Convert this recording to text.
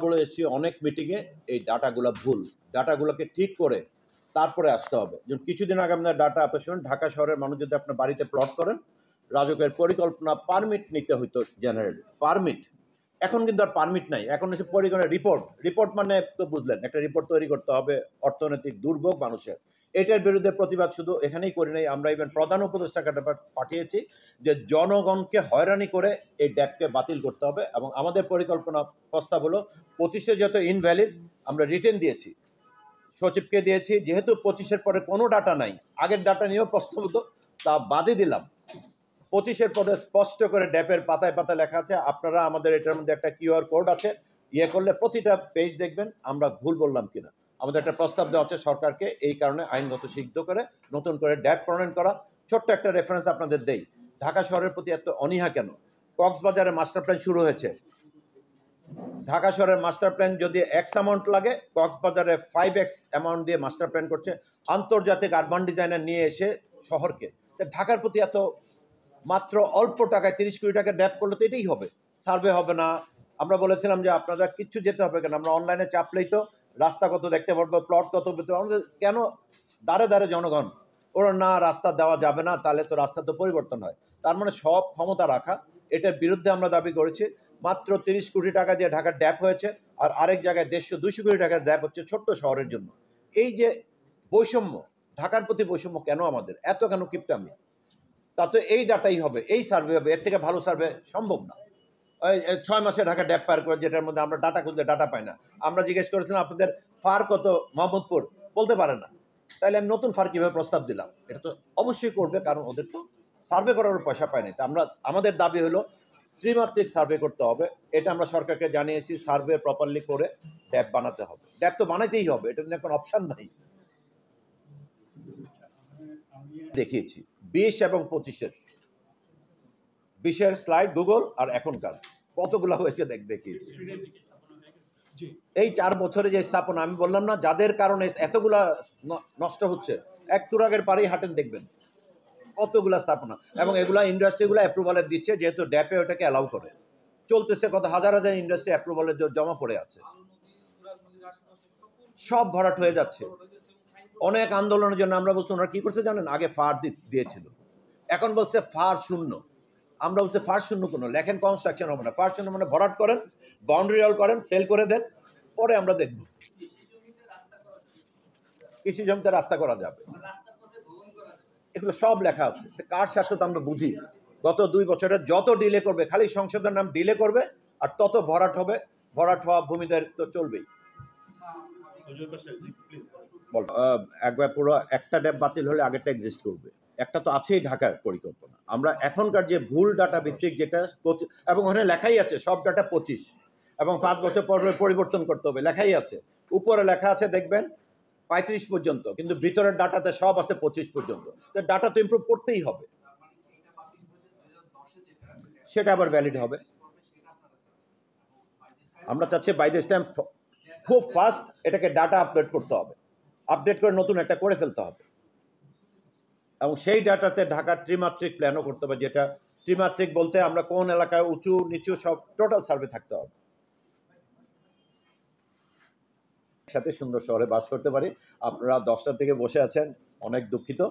বলে এসেছি অনেক মিটিংয়ে, এই ডাটাগুলো ভুল, ডাটাগুলোকে ঠিক করে তারপরে আসতে হবে। যেমন কিছুদিন আগে আপনার ডাটা আপনি শুনুন, ঢাকা শহরের মানুষ যদি আপনার বাড়িতে প্লট করেন, রাজুকের পরিকল্পনা পারমিট নিতে হইতো জেনারেলি, পারমিট। এখন কিন্তু আর পারমিট নাই, এখন হচ্ছে পরিকল্পনা রিপোর্ট। রিপোর্ট মানে তো বুঝলেন, একটা রিপোর্ট তৈরি করতে হবে, অর্থনৈতিক দুর্ভোগ মানুষের। এটার বিরুদ্ধে প্রতিবাদ শুধু এখানেই করি নাই, আমরা ইভেন প্রধান উপদেষ্টাকে পাঠিয়েছি যে জনগণকে হয়রানি করে এই ড্যাপকে বাতিল করতে হবে। এবং আমাদের পরিকল্পনা প্রস্তাব হলো 25-এ যত ইনভ্যালিড আমরা রিটেন দিয়েছি, সচিবকে দিয়েছি, যেহেতু 25-এর পরে কোনো ডাটা নাই, আগের ডাটা নিয়েও প্রস্তাব হতো, তা বাদই দিলাম। 25-এর পরে স্পষ্ট করে ড্যাপের পাতায় পাতায় লেখা আছে, আপনারা আমাদের এটার মধ্যে একটা কিউআর কোড আছে, করলে প্রতিটা পেজ দেখবেন আমরা ভুল বললাম কিনা। আমাদের একটা প্রস্তাব দেওয়া হচ্ছে সরকারকে, এই কারণে আইনগত সিদ্ধ করে নতুন করে ড্যাপ প্রণয়ন করা। ছোট্ট একটা রেফারেন্স আপনাদের দেই, ঢাকা শহরের প্রতি এত অনীহা কেন? কক্সবাজারে মাস্টার প্ল্যান শুরু হয়েছে, ঢাকা শহরের মাস্টার প্ল্যান যদি এক্স অ্যামাউন্ট লাগে, কক্সবাজারে 5x অ্যামাউন্ট দিয়ে মাস্টার প্ল্যান করছে, আন্তর্জাতিক আরবান ডিজাইনার নিয়ে এসে শহরকে। ঢাকার প্রতি এত, মাত্র অল্প টাকায় 30 কোটি টাকা ড্যাপ করলে তো এটাই হবে, সার্ভে হবে না। আমরা বলেছিলাম যে আপনারা কিচ্ছু যেতে হবে কেন, আমরা অনলাইনে চাপলেই তো রাস্তা কত দেখতে পারবো, প্লট কত, আমাদের কেন দাঁড়ে দাঁড়ে জনগণ ওরা না রাস্তা দেওয়া যাবে না, তাহলে তো রাস্তা তো পরিবর্তন হয়। তার মানে সব ক্ষমতা রাখা, এটার বিরুদ্ধে আমরা দাবি করেছি। মাত্র 30 কোটি টাকা দিয়ে ঢাকার ড্যাপ হয়েছে, আর আরেক জায়গায় 150-200 কোটি টাকার ড্যাপ হচ্ছে ছোট্ট শহরের জন্য। এই যে বৈষম্য, ঢাকার প্রতি বৈষম্য কেন আমাদের এত, কেন কিপটামি? তা তো এই ডাটাই হবে, এই সার্ভে হবে, এর থেকে ভালো সার্ভে সম্ভব না। 6 মাসে ঢাকা ড্যাপ পার করে, যেটার মধ্যে আমরা ডাটা খুঁজলে ডাটা পাই না। আমরা জিজ্ঞেস করেছিলাম আপনাদের ফার কত মোহাম্মদপুর, বলতে পারে না। তাহলে আমি নতুন ফার কীভাবে প্রস্তাব দিলাম? এটা তো অবশ্যই করবে, কারণ ওদের তো সার্ভে করার পয়সা পায়নি। তা আমাদের দাবি হলো ত্রিমাত্রিক সার্ভে করতে হবে, এটা আমরা সরকারকে জানিয়েছি। সার্ভে প্রপারলি করে ড্যাপ বানাতে হবে, ড্যাপ তো বানাতেই হবে, এটা নিয়ে কোনো অপশান নাই। দেখিয়েছি 20 এবং 25-এর 20-এর স্লাইড গুগল, আর এখনকার কতগুলো হয়েছে দেখিয়েছি। এই 4 বছরে যে স্থাপনা, আমি বললাম না যাদের কারণে এতগুলা নষ্ট হচ্ছে, এক তুরাগের পারেই হাঁটেন দেখবেন কতগুলা স্থাপনা, এবং এগুলা ইন্ডাস্ট্রিগুলো অ্যাপ্রুভালের দিচ্ছে, যেহেতু ড্যাপে ওটাকে অ্যালাউ করে চলতেছে। কত হাজার হাজার ইন্ডাস্ট্রি অ্যাপ্রুভালের জমা পড়ে আছে, সব ভরাট হয়ে যাচ্ছে। অনেক আন্দোলনের জন্য আমরা বলছি, ওনারা কি করছে জানেন, আগে ফার দিয়েছিল, এখন বলছে ফার শূন্য। আমরা বলছি ফার শূন্য কোনো লেখেন, কনস্ট্রাকশন হবে না। ফার শূন্য মানে ভরাট করেন, বাউন্ডারি ওয়াল করেন, সেল করে দেন, পরে আমরা দেখব কৃষি জমিতে রাস্তা করা যাবে। এগুলো সব লেখা আছে, কার স্বার্থ তো আমরা বুঝি। গত 2 বছরে যত ডিলে করবে, খালি সংসদের নাম ডিলে করবে, আর তত ভরাট হবে। ভরাট হওয়া ভূমিদের তো চলবেই। একবার পুরো একটা ড্যাপ বাতিল হলে আগেরটা এক্সিস্ট করবে, একটা তো আছেই ঢাকার পরিকল্পনা। আমরা এখনকার যে ভুল ডাটা ভিত্তিক, যেটা এবং ওখানে লেখাই আছে সব ডাটা 25 এবং 5 বছর পর পরিবর্তন করতে হবে, লেখাই আছে। উপরে লেখা আছে দেখবেন 35 পর্যন্ত, কিন্তু ভিতরের ডাটাতে সব আছে 25 পর্যন্ত। তো ডাটা তো ইমপ্রুভ করতেই হবে, সেটা আবার ভ্যালিড হবে। আমরা চাচ্ছি বাই দিস টাইম খুব ফাস্ট এটাকে ডাটা আপডেট করতে হবে, আপডেট করে নতুন একটা করে ফেলতে হবে, এবং সেই ডাটাতে ঢাকার ত্রিমাত্রিক প্ল্যানও করতে হবে। যেটা ত্রিমাত্রিক বলতে আমরা কোন এলাকায় উঁচু নিচু সব টোটাল সার্ভে থাকতে হবে, সাথে সুন্দর শহরে বাস করতে পারি। আপনারা 10টা থেকে বসে আছেন, অনেক দুঃখিত।